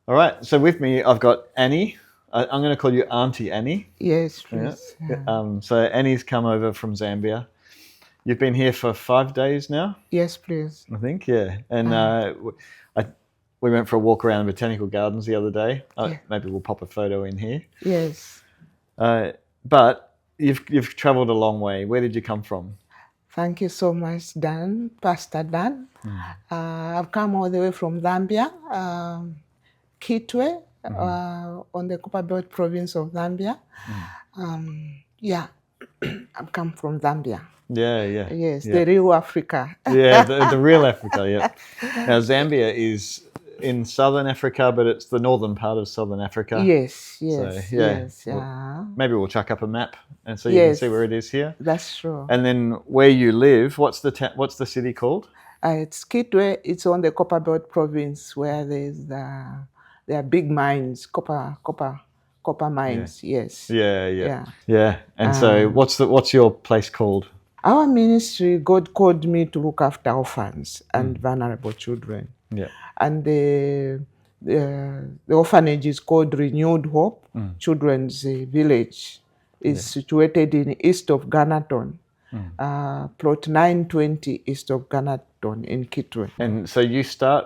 All right. So with me, I've got Annie. I'm going to call you Auntie Annie. Yes, Yeah. please. So Annie's come over from Zambia. You've been here for 5 days now, Yes, please. I think. Yeah. And Ah. I, we went for a walk around the botanical gardens the other day. Yeah. Maybe we'll pop a photo in here. Yes. But you've travelled a long way. Where did you come from? Thank you so much, Dan, Pastor Dan. I've come all the way from Zambia, Kitwe, on the Copper Belt province of Zambia. Yeah, I've come from Zambia. Yeah, yeah. Yes, Yeah. the real Africa. Yeah, the real Africa, yeah. Now, Zambia is in southern Africa, but it's the northern part of southern Africa. Yes, So, yes, yeah. yes. Yeah. Maybe we'll chuck up a map and so you can Yes, see where it is here. that's true. And then where you live, what's the city called? It's Kitwe. It's on the Copper Belt province where there are big mines, copper mines. Yes. Yeah. And so Um, what's your place called? Our ministry, God called me to look after orphans and vulnerable children. Yeah. And the orphanage is called Renewed Hope Children's Village. It's situated in east of Ganaton, plot 920 east of Ganaton in Kitwe. And so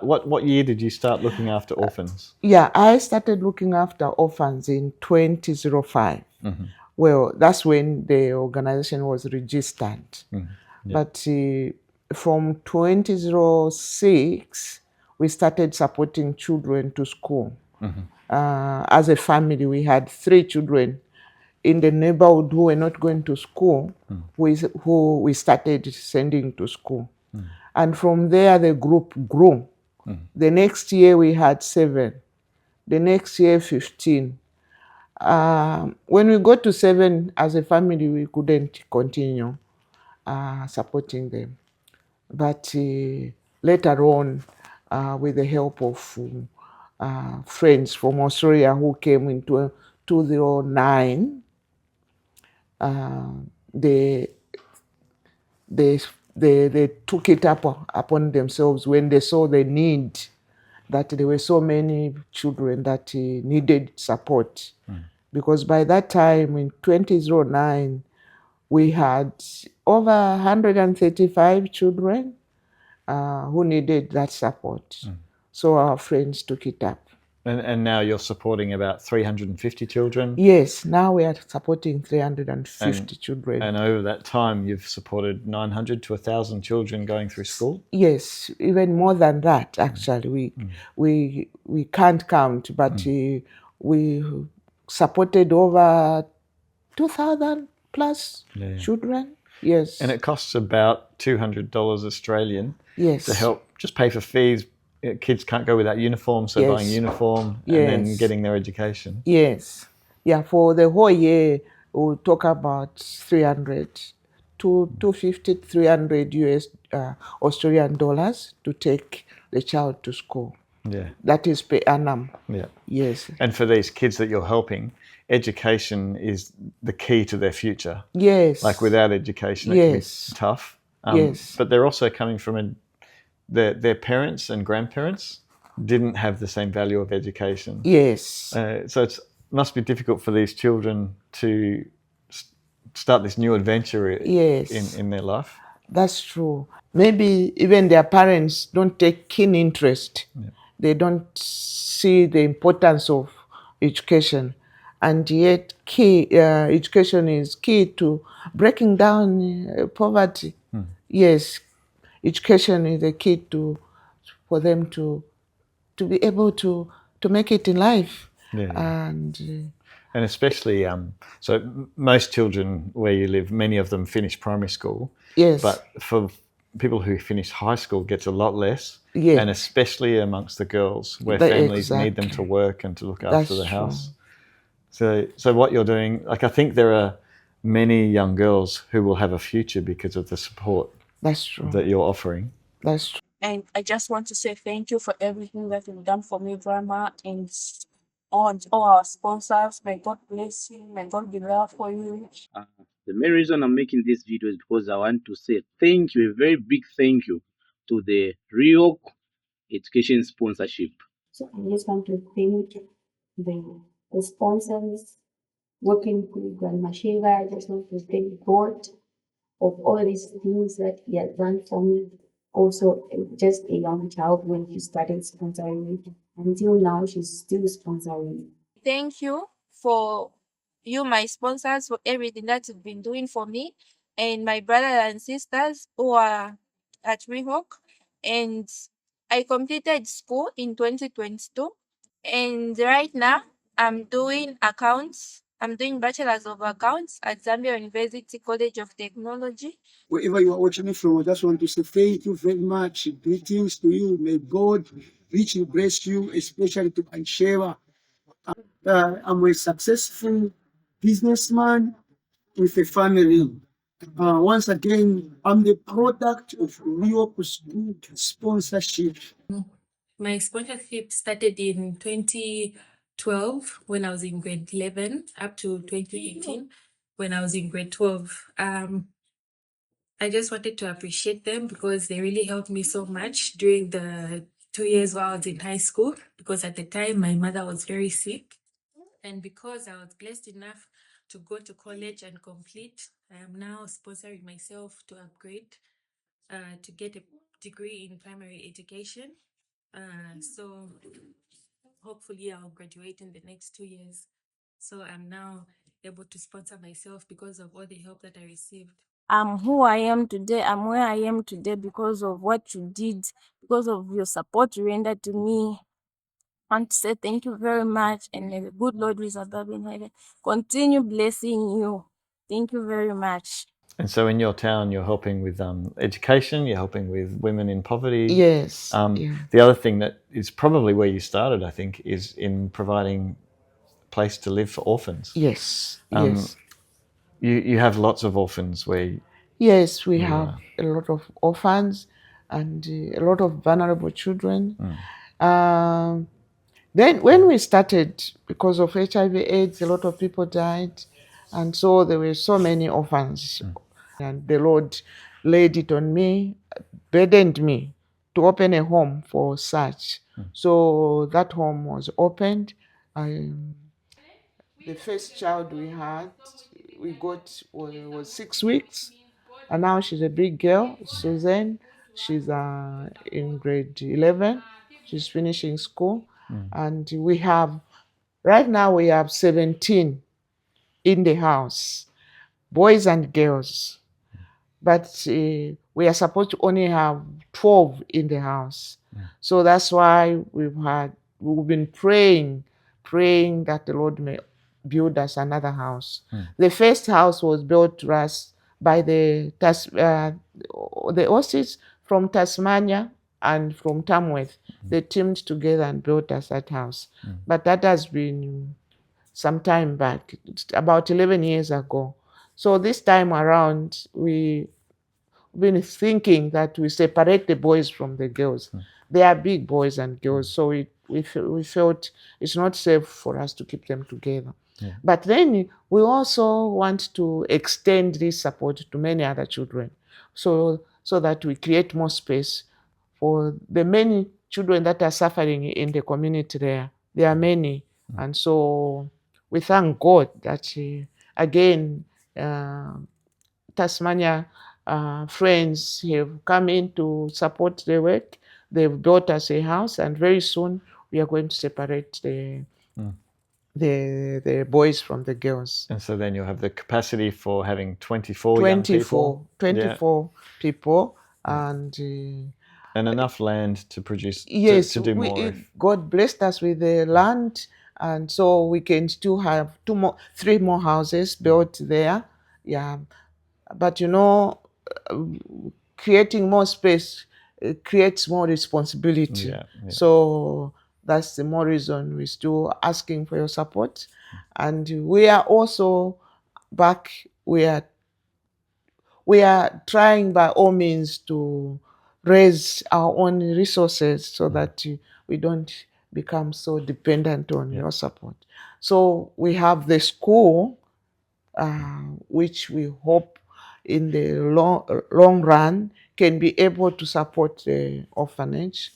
what year did you start looking after orphans? Yeah, I started looking after orphans in 2005. Well, that's when the organization was registered. But from 2006, we started supporting children to school. As a family, we had 3 children in the neighborhood who were not going to school, who we started sending to school. And from there, the group grew. The next year, we had 7. The next year, 15. When we got to 7 as a family, we couldn't continue supporting them. But later on, with the help of friends from Australia who came in 2009, they took it upon themselves when they saw the need, that there were so many children that needed support. Because by that time, in 2009, we had over 135 children who needed that support. So our friends took it up. And now you're supporting about 350 children? Yes, now we are supporting 350 children. And over that time, you've supported 900 to 1,000 children going through school? Yes, even more than that, actually. We can't count, but we supported over 2,000 plus children. Yes. And it costs about $200 Australian Yes. to help just pay for fees. Kids can't go without uniform, so buying uniform and then getting their education. Yes. Yeah, for the whole year, we'll talk about 300 to 250, 300 US Australian dollars to take the child to school. Yeah. That is per annum. Yeah. Yes. And for these kids that you're helping, education is the key to their future. Yes. Like without education, it can be tough. Yes. But they're also coming from their parents and grandparents didn't have the same value of education. Yes. So it must be difficult for these children to start this new adventure in their life. That's true. Maybe even their parents don't take keen interest. They don't see the importance of education. And yet education is key to breaking down poverty. Yes, education is the key for them to be able to make it in life. And especially, so most children where you live, many of them finish primary school. Yes. But for people who finish high school, gets a lot less. Yes. And especially amongst the girls, where families need them to work and to look after the house. So what you're doing, like I think there are many young girls who will have a future because of the support that you're offering. That's true. And I just want to say thank you for everything that you've done for me, Grandma, and all our sponsors. May God bless you. May God be there for you. The main reason I'm making this video is because I want to say thank you, a very big thank you to the Rio Education Sponsorship. So I just want to thank the sponsors working with Grandma Shiva. I just want to thank God of all these things that He has done for me. Also, just a young child when He started sponsoring me. Until now, she's still sponsoring me. Thank you for you, my sponsors, for everything that you've been doing for me and my brothers and sisters who are at Rehawk. And I completed school in 2022. And right now, I'm doing accounts. I'm doing Bachelor's of Accounts at Zambia University College of Technology. Wherever you are watching me from, I just want to say thank you very much. Greetings to you. May God richly bless you, especially to Ansheva. I'm a successful businessman with a family. Once again, I'm the product of real school sponsorship. My sponsorship started in 2012 when I was in grade 11 up to 2018 when I was in grade 12. I just wanted to appreciate them because they really helped me so much during the 2 years while I was in high school, because at the time my mother was very sick. And because I was blessed enough to go to college and complete, I am now sponsoring myself to upgrade to get a degree in primary education. So hopefully I'll graduate in the next 2 years. So I'm now able to sponsor myself because of all the help that I received. I'm who I am today. I'm where I am today because of what you did, because of your support you rendered to me. I want to say thank you very much, and may the good Lord who is above in heaven continue blessing you. Thank you very much. And so in your town, you're helping with education, you're helping with women in poverty. Yes. Yeah. The other thing that is probably where you started, I think, is in providing a place to live for orphans. Yes. Yes. You have lots of orphans where... Yes, we have a lot of orphans and a lot of vulnerable children. Then when we started, because of HIV/AIDS, a lot of people died. And so there were so many orphans. And the Lord laid it on me, burdened me to open a home for such. So that home was opened. The first child we got was 6 weeks. And now she's a big girl, Suzanne. She's in grade 11. She's finishing school. And right now we have 17 in the house, boys and girls. But we are supposed to only have 12 in the house. So that's why we've been praying that the Lord may build us another house. The first house was built to us by the Aussies from Tasmania and from Tamworth. They teamed together and built us that house. But that has been some time back, about 11 years ago. So this time around, we've been thinking that we separate the boys from the girls. They are big boys and girls, so we felt it's not safe for us to keep them together. But then we also want to extend this support to many other children, so that we create more space for the many children that are suffering in the community there. There are many. And so we thank God that, again, Tasmania friends have come in to support the work. They've built us a house, and very soon we are going to separate the boys from the girls. And so then you'll have the capacity for having 24 young people. 24 people. And enough land to produce, yes, to do more. God blessed us with the land, and so we can still have 3 more houses built there. Yeah. But creating more space creates more responsibility. So that's the more reason we're still asking for your support. And we are also back, we are trying by all means to raise our own resources so that we don't become so dependent on your support. So we have the school, which we hope in the long run can be able to support the orphanage.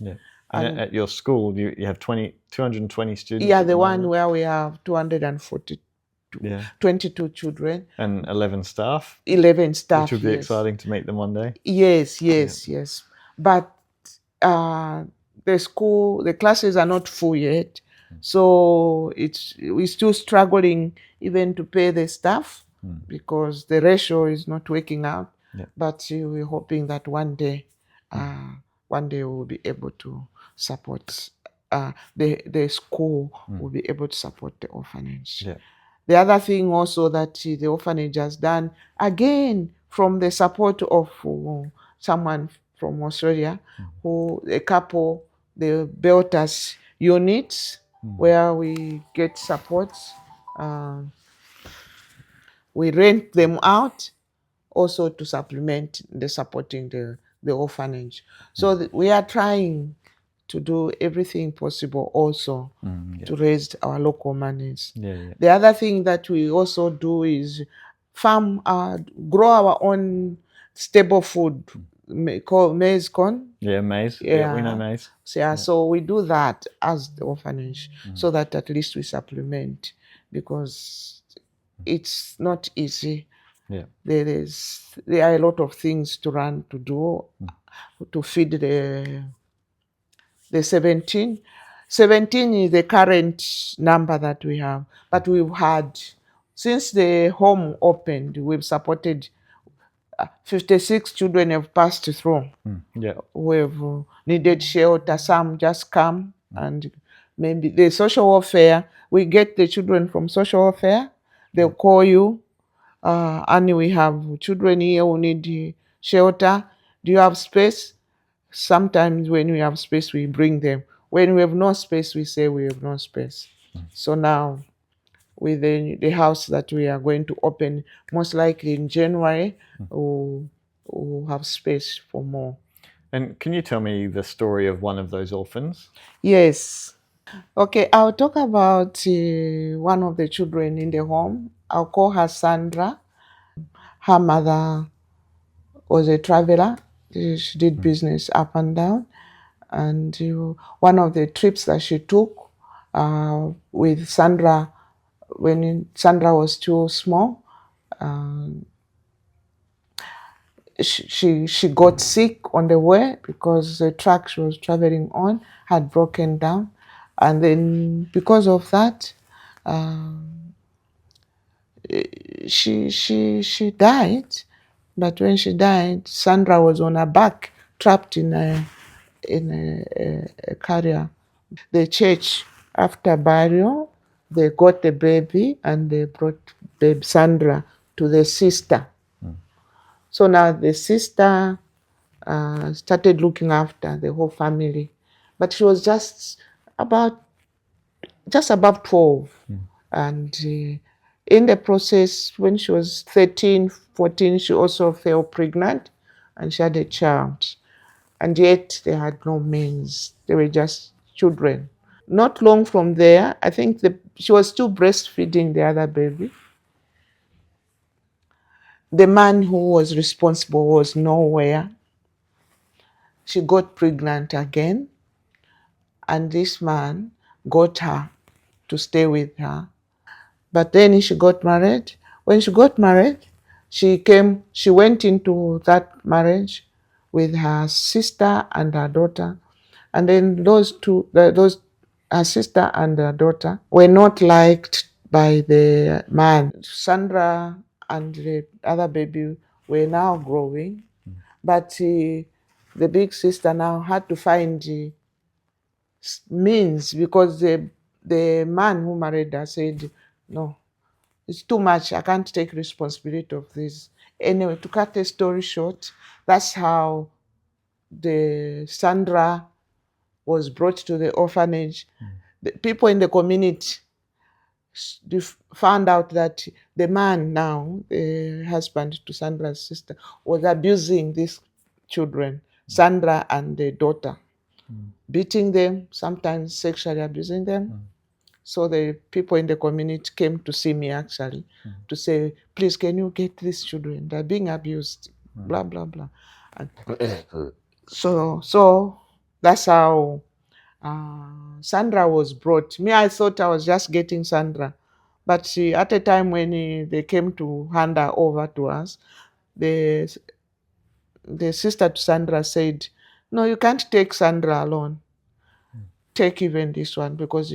And at your school, you have 220 students? Yeah, the one where we have 242, 22 children. And 11 staff? 11 staff, which would be exciting to meet them one day? Yes. But the classes are not full yet. So we're still struggling even to pay the staff because the ratio is not working out. But we're hoping that one day we'll be able to support the school will be able to support the orphanage. The other thing also that the orphanage has done, again from the support of someone from Australia, a couple, they built us units where we get support. We rent them out also to supplement the supporting the orphanage. So we are trying to do everything possible also to raise our local monies. The other thing that we also do is grow our own staple food called maize corn. Maize. Yeah, we know maize. So we do that as the orphanage so that at least we supplement, because it's not easy. There are a lot of things to do to feed the 17. 17 is the current number that we have, but we've had, since the home opened, we've supported 56 children have passed through. We've needed shelter. Some just come and maybe the social welfare. We get the children from social welfare. They'll call you, and we have children here who need shelter. Do you have space? Sometimes when we have space, we bring them. When we have no space, we say we have no space. So now, with the house that we are going to open, most likely in January, we'll have space for more. And can you tell me the story of one of those orphans? Yes. Okay, I'll talk about one of the children in the home. I'll call her Sandra. Her mother was a traveler. She did business up and down. And one of the trips that she took with Sandra, when Sandra was still small, she got sick on the way because the truck she was traveling on had broken down. And then because of that, she died. But when she died, Sandra was on her back, trapped in a carrier. The church, after burial, they got the baby and they brought baby Sandra to the sister. So now the sister started looking after the whole family, but she was just above 12. And in the process, when she was 13, 14, she also fell pregnant and she had a child. And yet they had no means. They were just children. Not long from there, I think she was still breastfeeding the other baby. The man who was responsible was nowhere. She got pregnant again, and this man got her to stay with her. But then she got married. When she got married, she went into that marriage with her sister and her daughter. And then her sister and her daughter were not liked by the man. Sandra and the other baby were now growing, but the big sister now had to find means, because the man who married her said, no, it's too much. I can't take responsibility of this. Anyway, to cut the story short, that's how the Sandra was brought to the orphanage. The people in the community found out that the man now, the husband to Sandra's sister, was abusing these children, Sandra and the daughter, beating them, sometimes sexually abusing them. So the people in the community came to see me actually to say, please, can you get these children? They're being abused, blah, blah, blah. And so that's how Sandra was brought. Me, I thought I was just getting Sandra. But at a time when they came to hand her over to us, the sister to Sandra said, "No, you can't take Sandra alone. Take even this one, because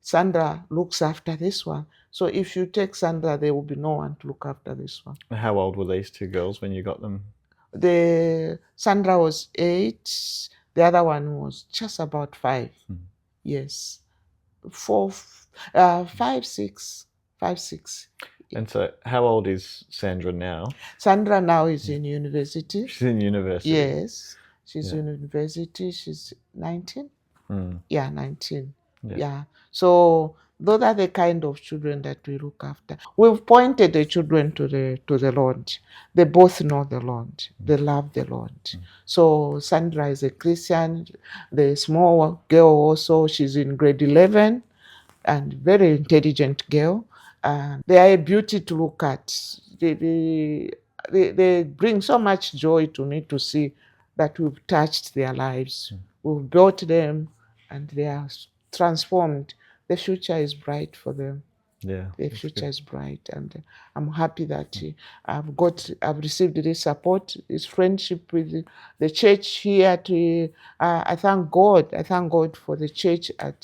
Sandra looks after this one. So if you take Sandra, there will be no one to look after this one." How old were these two girls when you got them? The Sandra was 8. The other one was just about 5. Yes, 4, 5, 6, 5, 6. And so, how old is Sandra now? Sandra now is in university. She's in university. Yes, she's in university. She's 19. Yeah, 19. Yeah. So those are the kind of children that we look after. We've pointed the children to the Lord. They both know the Lord. They love the Lord. So Sandra is a Christian. The small girl also, she's in grade 11, and very intelligent girl. They are a beauty to look at. They bring so much joy to me to see that we've touched their lives. We've built them, and they are transformed. The future is bright for them. Yeah, the future is bright, and I'm happy that I've received this support, this friendship with the church here. I thank God. I thank God for the church at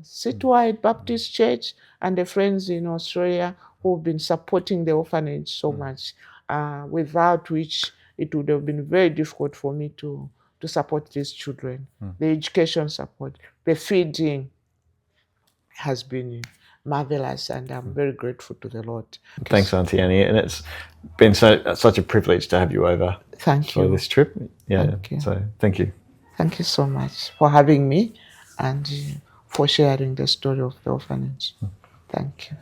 Citywide Baptist Church, and the friends in Australia who've been supporting the orphanage so much. Without which it would have been very difficult for me to support these children. The education support, the feeding has been marvelous, and I'm very grateful to the Lord. Thanks, Auntie Annie, and it's been such a privilege to have you over. Thank you for this trip. Yeah, Thank you. So thank you. Thank you so much for having me, and for sharing the story of the orphanage. Thank you.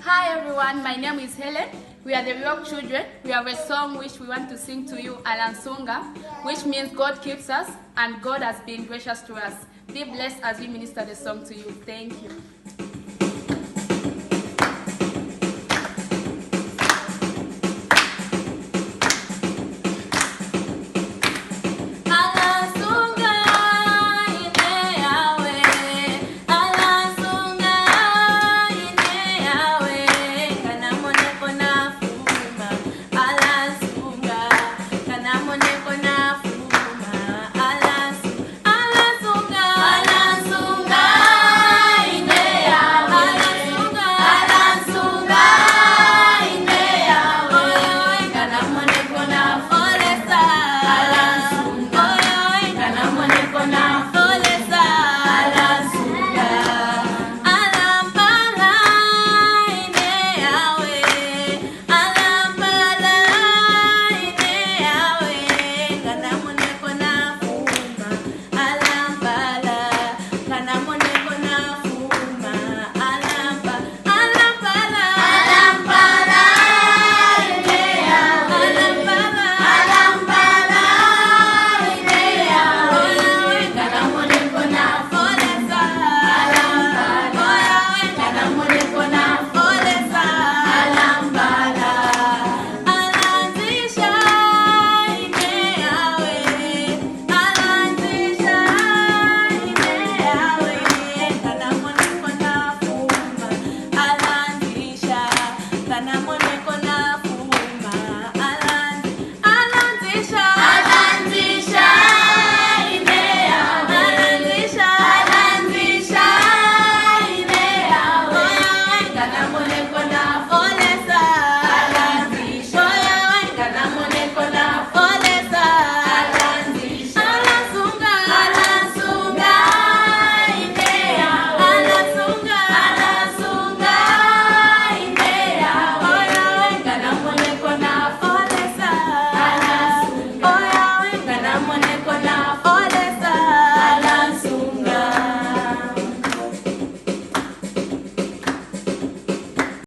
Hi everyone, my name is Helen. We are the Rock Children. We have a song which we want to sing to you, Alansunga, which means God keeps us and God has been gracious to us. Be blessed as we minister the song to you. Thank you.